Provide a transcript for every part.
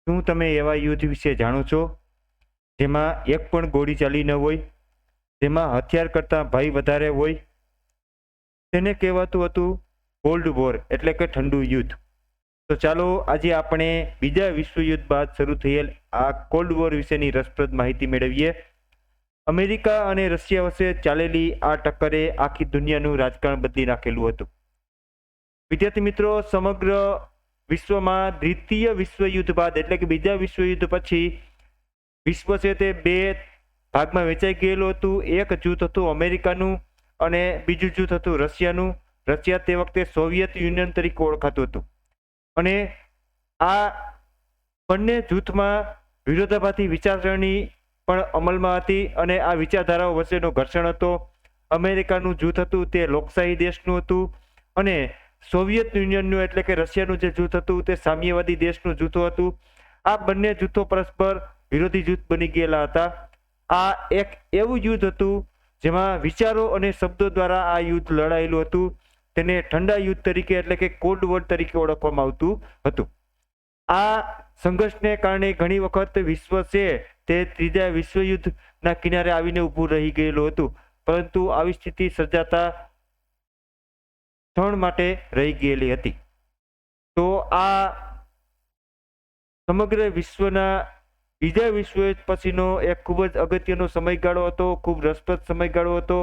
શું તમે એવા યુદ્ધ વિશે જાણો છો જેમાં એક પણ ગોળી ચાલી ન હોય, જેમાં હથિયાર કરતાં ભય વધારે હોય? તેને કહેવાતું હતું કોલ્ડ વોર એટલે કે ઠંડુ યુદ્ધ. તો ચાલો આજે આપણે બીજા વિશ્વયુદ્ધ બાદ શરૂ થયેલ આ કોલ્ડ વોર વિશેની રસપ્રદ માહિતી મેળવીએ. અમેરિકા અને રશિયા વચ્ચે ચાલેલી આ ટક્કરે આખી દુનિયાનું રાજકારણ બદલી નાખેલું હતું. વિદ્યાર્થી મિત્રો, સમગ્ર વિશ્વમાં દ્વિતીય વિશ્વયુદ્ધ બાદ એટલે કે બીજા વિશ્વયુદ્ધ પછી વિશ્વ છે તે બે ભાગમાં વેચાઈ ગયેલું હતું. એક જૂથ હતું અમેરિકાનું અને બીજું જૂથ હતું રશિયાનું. રશિયા તે વખતે સોવિયત યુનિયન તરીકે ઓળખાતું હતું અને આ બંને જૂથમાં વિરોધાભાસી વિચારસરણી પણ અમલમાં હતી અને આ વિચારધારાઓ વચ્ચેનો ઘર્ષણ હતો. અમેરિકાનું જૂથ હતું તે લોકશાહી દેશનું હતું અને સોવિયત યુનિયનનું એટલે કે રશિયાનું જે જૂથ હતું તે સામ્યવાદી દેશનું જૂથો હતું. આ બંને જૂથો પરસ્પર વિરોધી જૂથ બની ગયેલા હતા. આ એક એવું યુદ્ધ હતું જેમાં વિચારો અને શબ્દો દ્વારા આ યુદ્ધ લડાયેલું હતું. તેને ઠંડા યુદ્ધ તરીકે એટલે કે કોલ્ડ વોર તરીકે ઓળખવામાં આવતું હતું. આ સંઘર્ષને કારણે ઘણી વખત વિશ્વ છે તે ત્રીજા વિશ્વયુદ્ધના કિનારે આવીને ઊભું રહી ગયેલું હતું, પરંતુ આવી સ્થિતિ સર્જાતા ક્ષણ માટે રહી ગયેલી હતી. તો આ સમગ્ર વિશ્વના બીજા વિશ્વયુદ્ધ પછીનો એક ખૂબ જ અગત્યનો સમયગાળો હતો, ખૂબ રસપ્રદ સમયગાળો હતો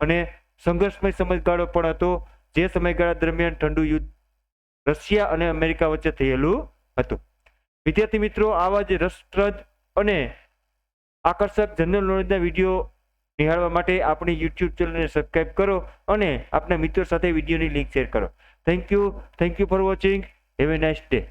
અને સંઘર્ષમય સમયગાળો પણ હતો. જે સમયગાળા દરમિયાન ઠંડુ યુદ્ધ રશિયા અને અમેરિકા વચ્ચે થયેલું હતું. વિદ્યાર્થી મિત્રો, આવા જ રસપ્રદ અને આકર્ષક જનરલ નોલેજના વિડીયો નિહાળવા માટે આપણી યુટ્યુબ ચેનલને સબસ્ક્રાઇબ કરો અને આપના મિત્રો સાથે વિડીયોની લિંક શેર કરો. Thank you for watching. Have a nice day.